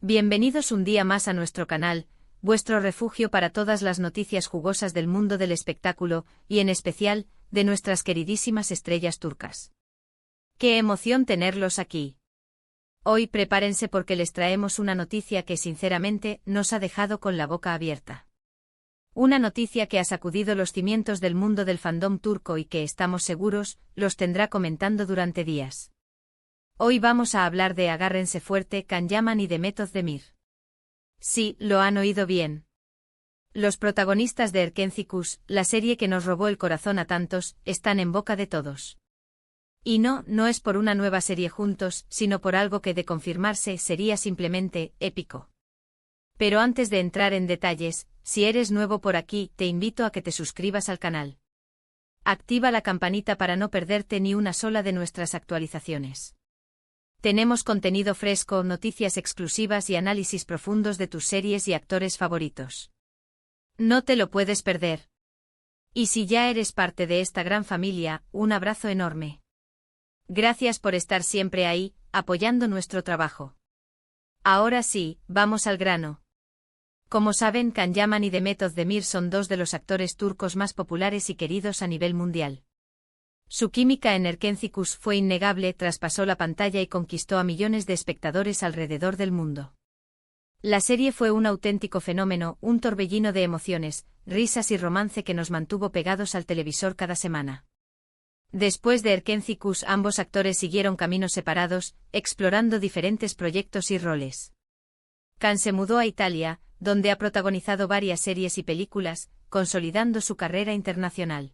Bienvenidos un día más a nuestro canal, vuestro refugio para todas las noticias jugosas del mundo del espectáculo, y en especial, de nuestras queridísimas estrellas turcas. ¡Qué emoción tenerlos aquí! Hoy prepárense porque les traemos una noticia que sinceramente nos ha dejado con la boca abierta. Una noticia que ha sacudido los cimientos del mundo del fandom turco y que estamos seguros, los tendrá comentando durante días. Hoy vamos a hablar de Agárrense fuerte, Can Yaman y Demet Özdemir. Sí, lo han oído bien. Los protagonistas de Erkenci Kuş, la serie que nos robó el corazón a tantos, están en boca de todos. Y no es por una nueva serie juntos, sino por algo que de confirmarse sería simplemente épico. Pero antes de entrar en detalles, si eres nuevo por aquí, te invito a que te suscribas al canal. Activa la campanita para no perderte ni una sola de nuestras actualizaciones. Tenemos contenido fresco, noticias exclusivas y análisis profundos de tus series y actores favoritos. No te lo puedes perder. Y si ya eres parte de esta gran familia, un abrazo enorme. Gracias por estar siempre ahí, apoyando nuestro trabajo. Ahora sí, vamos al grano. Como saben, Can Yaman y Demet Özdemir son dos de los actores turcos más populares y queridos a nivel mundial. Su química en Erkenci Kuş fue innegable, traspasó la pantalla y conquistó a millones de espectadores alrededor del mundo. La serie fue un auténtico fenómeno, un torbellino de emociones, risas y romance que nos mantuvo pegados al televisor cada semana. Después de Erkenci Kuş, ambos actores siguieron caminos separados, explorando diferentes proyectos y roles. Can se mudó a Italia, donde ha protagonizado varias series y películas, consolidando su carrera internacional.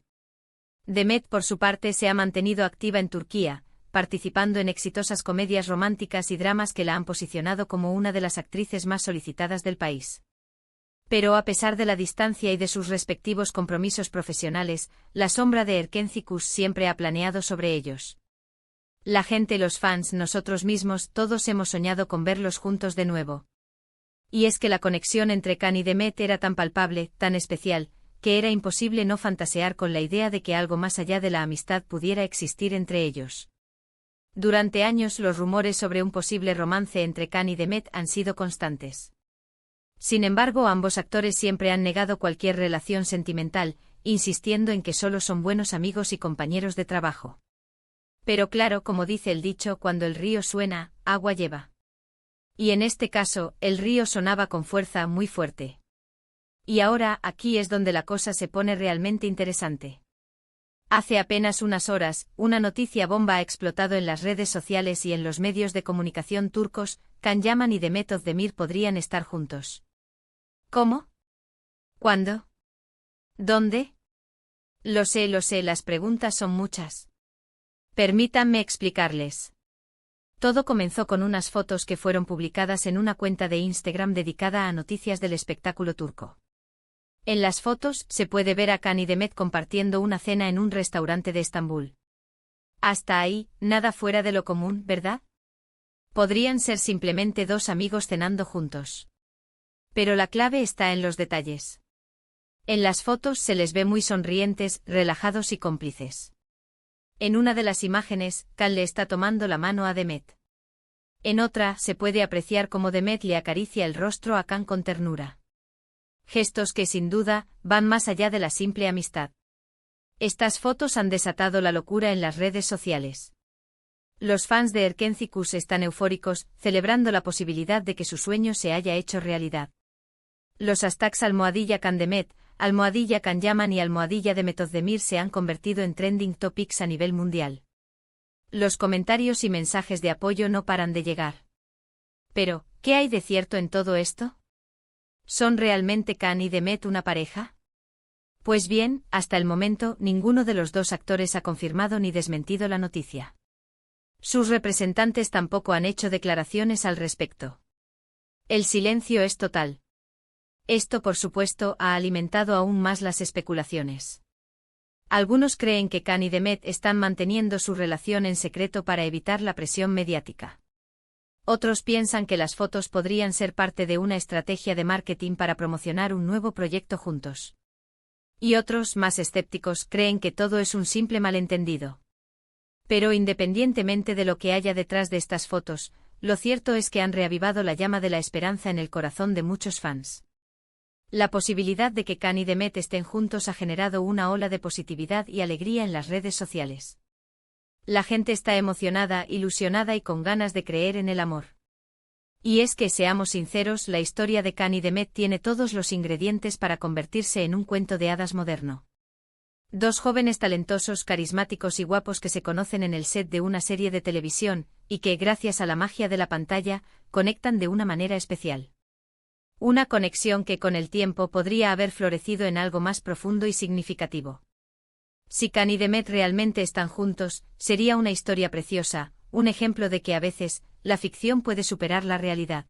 Demet, por su parte, se ha mantenido activa en Turquía, participando en exitosas comedias románticas y dramas que la han posicionado como una de las actrices más solicitadas del país. Pero a pesar de la distancia y de sus respectivos compromisos profesionales, la sombra de Erkenci Kuş siempre ha planeado sobre ellos. La gente, los fans, nosotros mismos, todos hemos soñado con verlos juntos de nuevo. Y es que la conexión entre Can y Demet era tan palpable, tan especial, que era imposible no fantasear con la idea de que algo más allá de la amistad pudiera existir entre ellos. Durante años los rumores sobre un posible romance entre Can y Demet han sido constantes. Sin embargo, ambos actores siempre han negado cualquier relación sentimental, insistiendo en que solo son buenos amigos y compañeros de trabajo. Pero claro, como dice el dicho, cuando el río suena, agua lleva. Y en este caso, el río sonaba con fuerza, muy fuerte. Y ahora, aquí es donde la cosa se pone realmente interesante. Hace apenas unas horas, una noticia bomba ha explotado en las redes sociales y en los medios de comunicación turcos: Can Yaman y Demet Özdemir podrían estar juntos. ¿Cómo? ¿Cuándo? ¿Dónde? Lo sé, las preguntas son muchas. Permítanme explicarles. Todo comenzó con unas fotos que fueron publicadas en una cuenta de Instagram dedicada a noticias del espectáculo turco. En las fotos se puede ver a Can y Demet compartiendo una cena en un restaurante de Estambul. Hasta ahí, nada fuera de lo común, ¿verdad? Podrían ser simplemente dos amigos cenando juntos. Pero la clave está en los detalles. En las fotos se les ve muy sonrientes, relajados y cómplices. En una de las imágenes, Can le está tomando la mano a Demet. En otra, se puede apreciar cómo Demet le acaricia el rostro a Can con ternura. Gestos que sin duda, van más allá de la simple amistad. Estas fotos han desatado la locura en las redes sociales. Los fans de Erkenci Kuş están eufóricos, celebrando la posibilidad de que su sueño se haya hecho realidad. Los hashtags #CanDemet, #Can Yaman y #Demet Özdemir se han convertido en trending topics a nivel mundial. Los comentarios y mensajes de apoyo no paran de llegar. Pero, ¿qué hay de cierto en todo esto? ¿Son realmente Can y Demet una pareja? Pues bien, hasta el momento, ninguno de los dos actores ha confirmado ni desmentido la noticia. Sus representantes tampoco han hecho declaraciones al respecto. El silencio es total. Esto, por supuesto, ha alimentado aún más las especulaciones. Algunos creen que Can y Demet están manteniendo su relación en secreto para evitar la presión mediática. Otros piensan que las fotos podrían ser parte de una estrategia de marketing para promocionar un nuevo proyecto juntos. Y otros, más escépticos, creen que todo es un simple malentendido. Pero independientemente de lo que haya detrás de estas fotos, lo cierto es que han reavivado la llama de la esperanza en el corazón de muchos fans. La posibilidad de que Khan y Demet estén juntos ha generado una ola de positividad y alegría en las redes sociales. La gente está emocionada, ilusionada y con ganas de creer en el amor. Y es que, seamos sinceros, la historia de Khan y Demet tiene todos los ingredientes para convertirse en un cuento de hadas moderno. Dos jóvenes talentosos, carismáticos y guapos que se conocen en el set de una serie de televisión, y que, gracias a la magia de la pantalla, conectan de una manera especial. Una conexión que con el tiempo podría haber florecido en algo más profundo y significativo. Si Khan y Demet realmente están juntos, sería una historia preciosa, un ejemplo de que a veces, la ficción puede superar la realidad.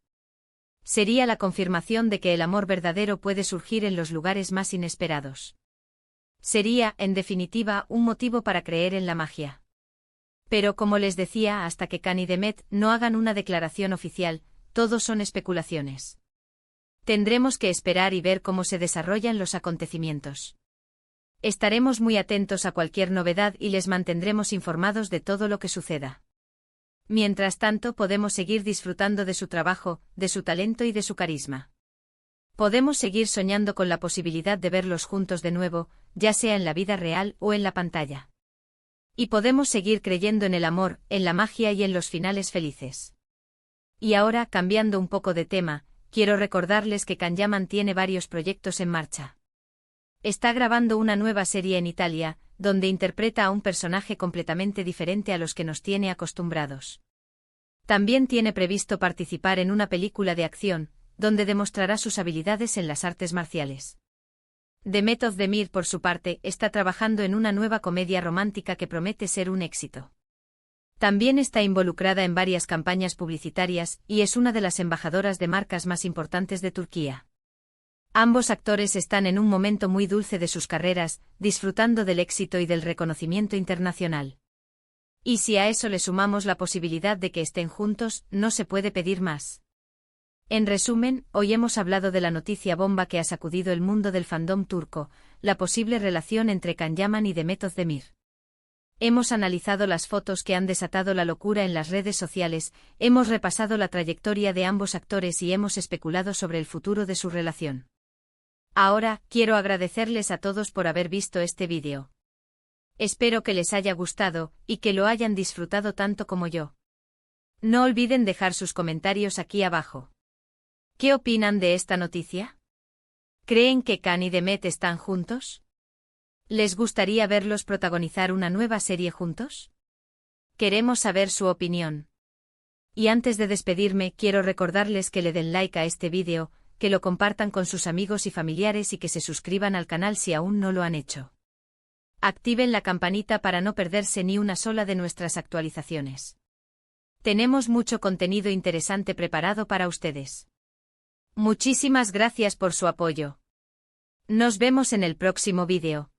Sería la confirmación de que el amor verdadero puede surgir en los lugares más inesperados. Sería, en definitiva, un motivo para creer en la magia. Pero como les decía, hasta que Khan y Demet no hagan una declaración oficial, todo son especulaciones. Tendremos que esperar y ver cómo se desarrollan los acontecimientos. Estaremos muy atentos a cualquier novedad y les mantendremos informados de todo lo que suceda. Mientras tanto, podemos seguir disfrutando de su trabajo, de su talento y de su carisma. Podemos seguir soñando con la posibilidad de verlos juntos de nuevo, ya sea en la vida real o en la pantalla. Y podemos seguir creyendo en el amor, en la magia y en los finales felices. Y ahora, cambiando un poco de tema, quiero recordarles que Kanyaman tiene varios proyectos en marcha. Está grabando una nueva serie en Italia, donde interpreta a un personaje completamente diferente a los que nos tiene acostumbrados. También tiene previsto participar en una película de acción, donde demostrará sus habilidades en las artes marciales. Demet Özdemir, por su parte, está trabajando en una nueva comedia romántica que promete ser un éxito. También está involucrada en varias campañas publicitarias y es una de las embajadoras de marcas más importantes de Turquía. Ambos actores están en un momento muy dulce de sus carreras, disfrutando del éxito y del reconocimiento internacional. Y si a eso le sumamos la posibilidad de que estén juntos, no se puede pedir más. En resumen, hoy hemos hablado de la noticia bomba que ha sacudido el mundo del fandom turco, la posible relación entre Kanyaman y Demet Özdemir. Hemos analizado las fotos que han desatado la locura en las redes sociales, hemos repasado la trayectoria de ambos actores y hemos especulado sobre el futuro de su relación. Ahora, quiero agradecerles a todos por haber visto este vídeo. Espero que les haya gustado, y que lo hayan disfrutado tanto como yo. No olviden dejar sus comentarios aquí abajo. ¿Qué opinan de esta noticia? ¿Creen que Khan y Demet están juntos? ¿Les gustaría verlos protagonizar una nueva serie juntos? Queremos saber su opinión. Y antes de despedirme, quiero recordarles que le den like a este vídeo, que lo compartan con sus amigos y familiares y que se suscriban al canal si aún no lo han hecho. Activen la campanita para no perderse ni una sola de nuestras actualizaciones. Tenemos mucho contenido interesante preparado para ustedes. Muchísimas gracias por su apoyo. Nos vemos en el próximo vídeo.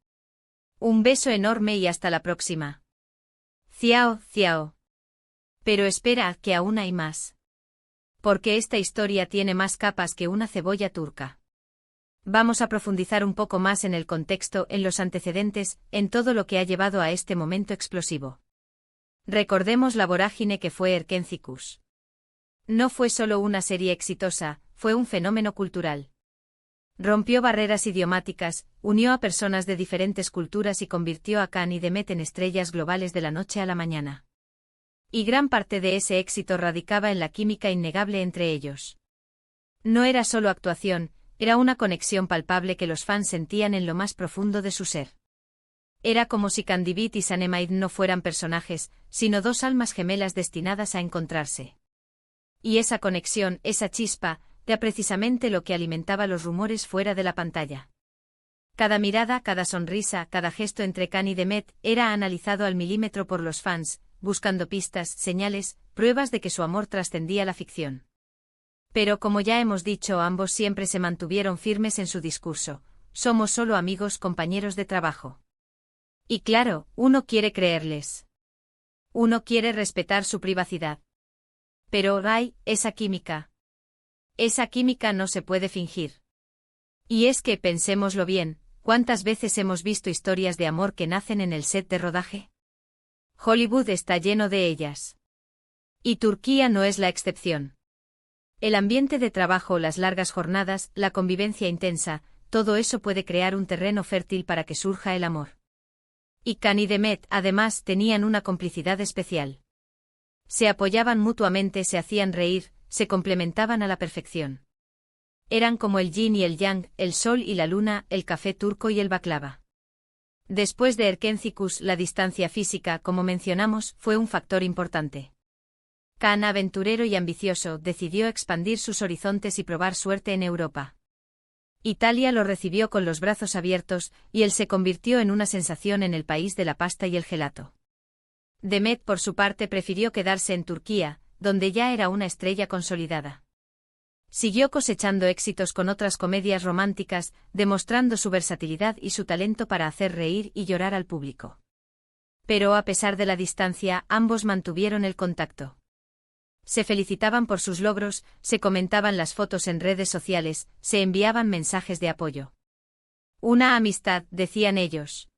Un beso enorme y hasta la próxima. Ciao, ciao. Pero espera, que aún hay más. Porque esta historia tiene más capas que una cebolla turca. Vamos a profundizar un poco más en el contexto, en los antecedentes, en todo lo que ha llevado a este momento explosivo. Recordemos la vorágine que fue Erkencikus. No fue solo una serie exitosa, fue un fenómeno cultural. Rompió barreras idiomáticas, unió a personas de diferentes culturas y convirtió a Khan y Demet en estrellas globales de la noche a la mañana. Y gran parte de ese éxito radicaba en la química innegable entre ellos. No era solo actuación, era una conexión palpable que los fans sentían en lo más profundo de su ser. Era como si Kandibit y Sanemide no fueran personajes, sino dos almas gemelas destinadas a encontrarse. Y esa conexión, esa chispa, era precisamente lo que alimentaba los rumores fuera de la pantalla. Cada mirada, cada sonrisa, cada gesto entre Khan y Demet era analizado al milímetro por los fans, buscando pistas, señales, pruebas de que su amor trascendía la ficción. Pero como ya hemos dicho, ambos siempre se mantuvieron firmes en su discurso: somos solo amigos, compañeros de trabajo. Y claro, uno quiere creerles. Uno quiere respetar su privacidad. Pero hay esa química. Esa química no se puede fingir. Y es que, pensémoslo bien, ¿cuántas veces hemos visto historias de amor que nacen en el set de rodaje? Hollywood está lleno de ellas. Y Turquía no es la excepción. El ambiente de trabajo, las largas jornadas, la convivencia intensa, todo eso puede crear un terreno fértil para que surja el amor. Y Can y Demet, además, tenían una complicidad especial. Se apoyaban mutuamente, se hacían reír, se complementaban a la perfección. Eran como el yin y el yang, el sol y la luna, el café turco y el baklava. Después de Erkencikus, la distancia física, como mencionamos, fue un factor importante. Can, aventurero y ambicioso, decidió expandir sus horizontes y probar suerte en Europa. Italia lo recibió con los brazos abiertos, y él se convirtió en una sensación en el país de la pasta y el gelato. Demet, por su parte, prefirió quedarse en Turquía, donde ya era una estrella consolidada. Siguió cosechando éxitos con otras comedias románticas, demostrando su versatilidad y su talento para hacer reír y llorar al público. Pero a pesar de la distancia, ambos mantuvieron el contacto. Se felicitaban por sus logros, se comentaban las fotos en redes sociales, se enviaban mensajes de apoyo. Una amistad, decían ellos.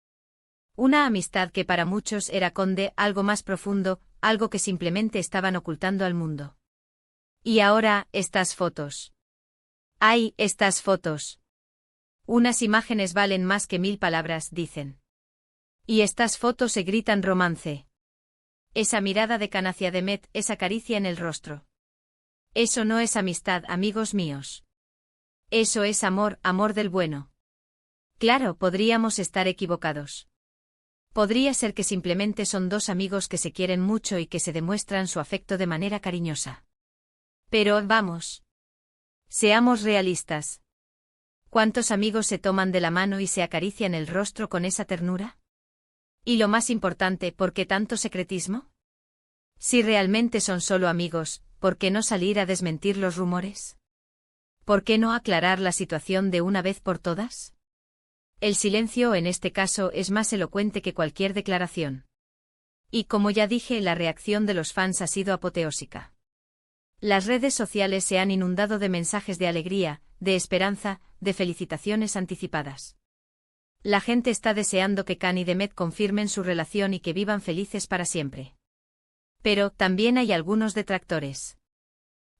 Una amistad que para muchos era algo más profundo, algo que simplemente estaban ocultando al mundo. Y ahora, estas fotos. ¡Ay, estas fotos! Unas imágenes valen más que 1000 palabras, dicen. Y estas fotos se gritan romance. Esa mirada de Can hacia Demet, esa caricia en el rostro. Eso no es amistad, amigos míos. Eso es amor, amor del bueno. Claro, podríamos estar equivocados. Podría ser que simplemente son dos amigos que se quieren mucho y que se demuestran su afecto de manera cariñosa. Pero, vamos. Seamos realistas. ¿Cuántos amigos se toman de la mano y se acarician el rostro con esa ternura? Y lo más importante, ¿por qué tanto secretismo? Si realmente son solo amigos, ¿por qué no salir a desmentir los rumores? ¿Por qué no aclarar la situación de una vez por todas? El silencio en este caso es más elocuente que cualquier declaración. Y como ya dije, la reacción de los fans ha sido apoteósica. Las redes sociales se han inundado de mensajes de alegría, de esperanza, de felicitaciones anticipadas. La gente está deseando que Can y Demet confirmen su relación y que vivan felices para siempre. Pero también hay algunos detractores.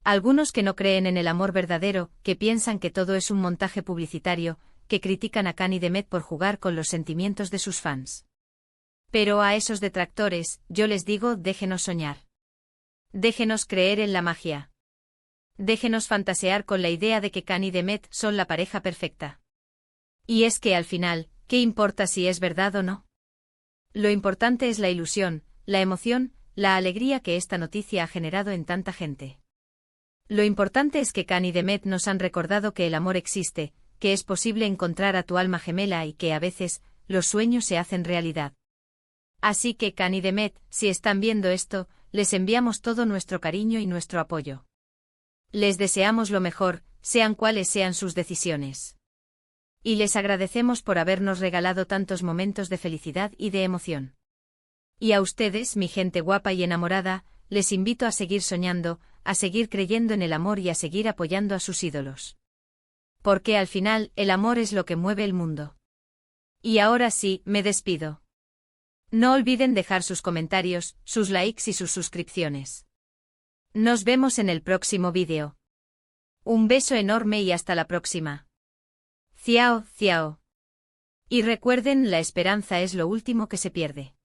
Algunos que no creen en el amor verdadero, que piensan que todo es un montaje publicitario, que critican a Can y Demet por jugar con los sentimientos de sus fans. Pero a esos detractores, yo les digo, déjenos soñar. Déjenos creer en la magia. Déjenos fantasear con la idea de que Can y Demet son la pareja perfecta. Y es que al final, ¿qué importa si es verdad o no? Lo importante es la ilusión, la emoción, la alegría que esta noticia ha generado en tanta gente. Lo importante es que Can y Demet nos han recordado que el amor existe, que es posible encontrar a tu alma gemela y que a veces, los sueños se hacen realidad. Así que Can y Demet, si están viendo esto, les enviamos todo nuestro cariño y nuestro apoyo. Les deseamos lo mejor, sean cuales sean sus decisiones. Y les agradecemos por habernos regalado tantos momentos de felicidad y de emoción. Y a ustedes, mi gente guapa y enamorada, les invito a seguir soñando, a seguir creyendo en el amor y a seguir apoyando a sus ídolos. Porque al final, el amor es lo que mueve el mundo. Y ahora sí, me despido. No olviden dejar sus comentarios, sus likes y sus suscripciones. Nos vemos en el próximo vídeo. Un beso enorme y hasta la próxima. Ciao, ciao. Y recuerden, la esperanza es lo último que se pierde.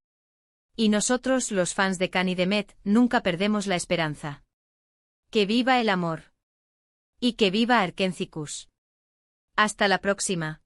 Y nosotros, los fans de Can y Demet, nunca perdemos la esperanza. ¡Que viva el amor! Y que viva Erkencikus. Hasta la próxima.